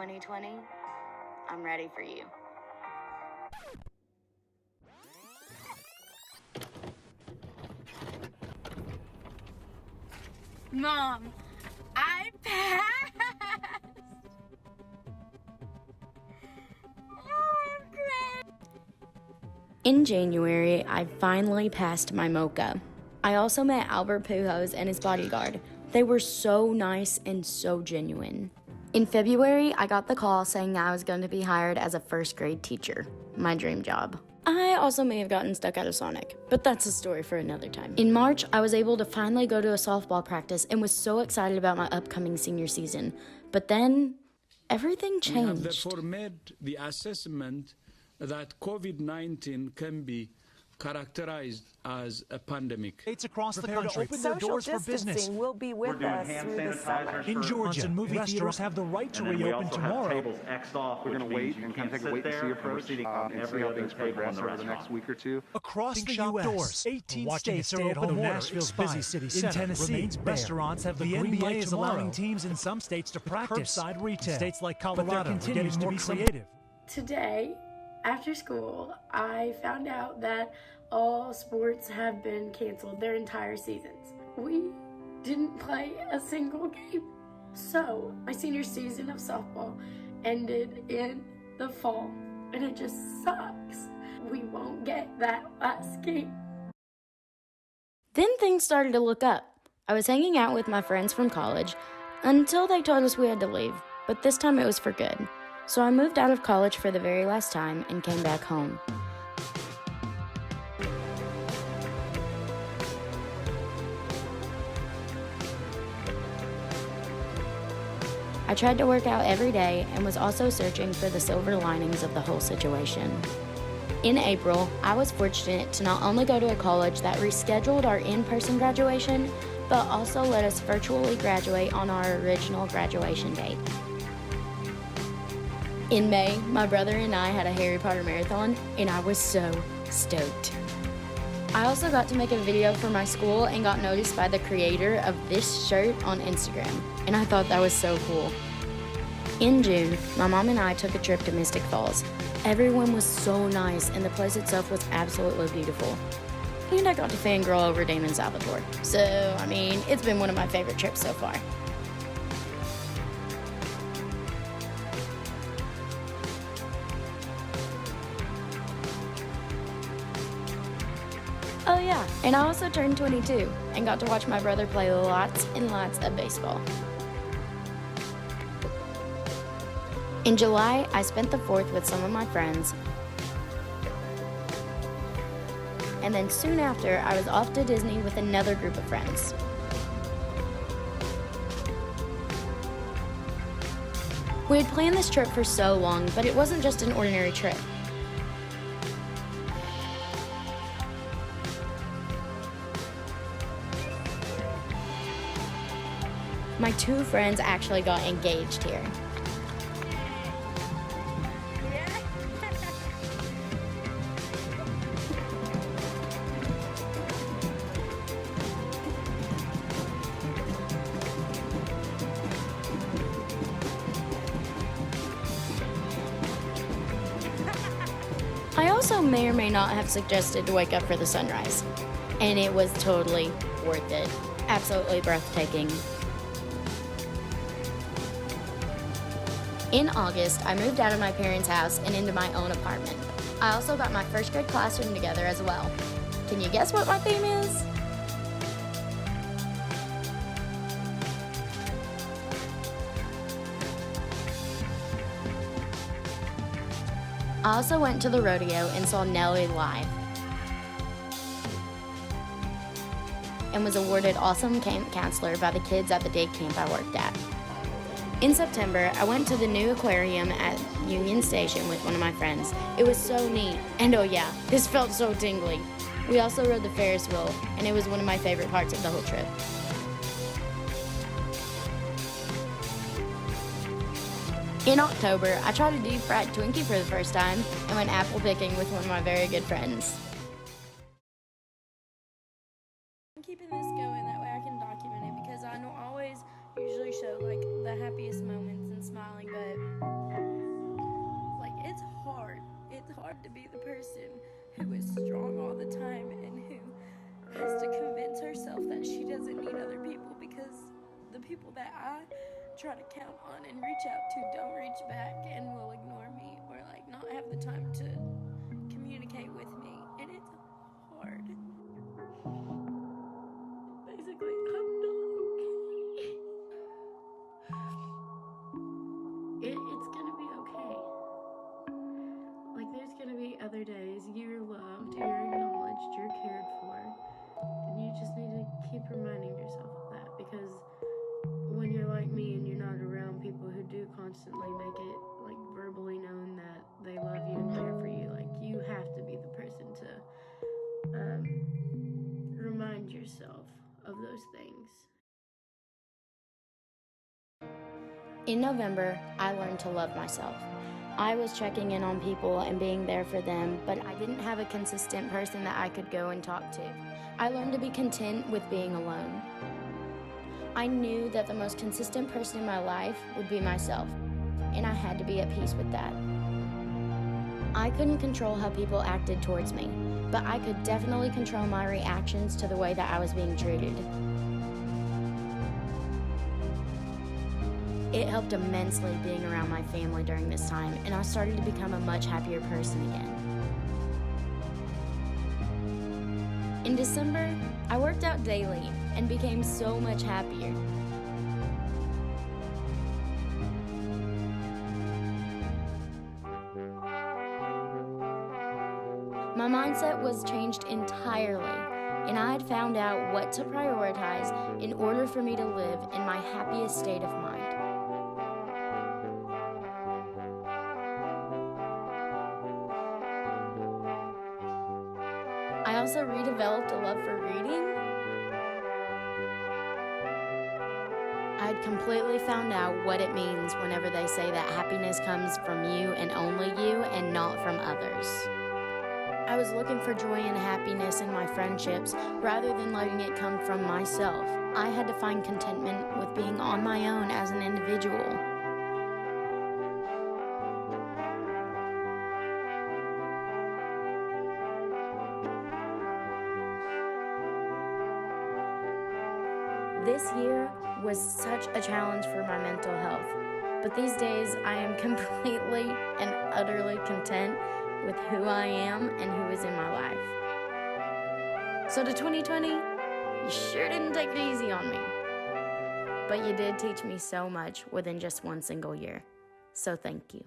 2020, I'm ready for you. Mom, I passed! Oh, I'm crying. In January, I finally passed my MOCA. I also met Albert Pujols and his bodyguard. They were so nice and so genuine. In February, I got the call saying I was going to be hired as a first grade teacher, my dream job. I also may have gotten stuck at a Sonic, but that's a story for another time. In March, I was able to finally go to a softball practice and was so excited about my upcoming senior season. But then, everything changed. We have therefore made the assessment that COVID-19 can be characterized as a pandemic. States across the country open their doors for business. Will be with us through the summer. In Georgia, movie theaters have the right to reopen tomorrow. Tables X'd off, we're going to wait and kind of take a wait-and-see approach and see how things progress over the next week or two. Across the U.S., 18 states are open. Nashville's busy city center in Tennessee, restaurants have the NBA is allowing teams in some states to practice curbside retail. States like Colorado are getting more creative. Today, after school, I found out that all sports have been canceled, their entire seasons. We didn't play a single game. So, my senior season of softball ended in the fall, and it just sucks. We won't get that last game. Then things started to look up. I was hanging out with my friends from college until they told us we had to leave, but this time it was for good. So I moved out of college for the very last time and came back home. I tried to work out every day and was also searching for the silver linings of the whole situation. In April, I was fortunate to not only go to a college that rescheduled our in-person graduation, but also let us virtually graduate on our original graduation date. In May, my brother and I had a Harry Potter marathon, and I was so stoked. I also got to make a video for my school and got noticed by the creator of this shirt on Instagram, and I thought that was so cool. In June, my mom and I took a trip to Mystic Falls. Everyone was so nice, and the place itself was absolutely beautiful. And I got to fangirl over Damon Salvatore. So, I mean, it's been one of my favorite trips so far. Oh yeah, and I also turned 22 and got to watch my brother play lots and lots of baseball. In July, I spent the 4th with some of my friends, and then soon after, I was off to Disney with another group of friends. We had planned this trip for so long, but it wasn't just an ordinary trip. My two friends actually got engaged here. I also may or may not have suggested to wake up for the sunrise, and it was totally worth it. Absolutely breathtaking. In August, I moved out of my parents' house and into my own apartment. I also got my first grade classroom together as well. Can you guess what my theme is? I also went to the rodeo and saw Nelly live, and was awarded Awesome Camp Counselor by the kids at the day camp I worked at. In September, I went to the new aquarium at Union Station with one of my friends. It was so neat, and oh yeah, this felt so tingly. We also rode the Ferris wheel, and it was one of my favorite parts of the whole trip. In October, I tried a deep fried Twinkie for the first time and went apple picking with one of my very good friends. I'm keeping this going, that way I can document it, because I don't always usually show like the happiest moments and smiling, but hard to be the person who is strong all the time and who has to convince herself that she doesn't need other people, because the people that I try to count on and reach out to don't reach back and will ignore me or like not have the time to communicate with me, and it's hard. Basically, I'm not okay. It's gonna be okay. Like, there's gonna be other days you're loved, you're acknowledged, you're cared for, and you just need to keep reminding yourself of that, because when you're like me and you're not around people who do constantly make it like verbally known that they love you and care for you, like, you have to be the person to remind yourself of those things. In November, I learned to love myself. I was checking in on people and being there for them, but I didn't have a consistent person that I could go and talk to. I learned to be content with being alone. I knew that the most consistent person in my life would be myself, and I had to be at peace with that. I couldn't control how people acted towards me, but I could definitely control my reactions to the way that I was being treated. It helped immensely being around my family during this time, and I started to become a much happier person again. In December, I worked out daily and became so much happier. My mindset was changed entirely, and I had found out what to prioritize in order for me to live in my happiest state of mind. I also redeveloped a love for reading. I'd completely found out what it means whenever they say that happiness comes from you and only you and not from others. I was looking for joy and happiness in my friendships rather than letting it come from myself. I had to find contentment with being on my own as an individual. This year was such a challenge for my mental health, but these days I am completely and utterly content with who I am and who is in my life. So to 2020, you sure didn't take it easy on me, but you did teach me so much within just one single year. So thank you.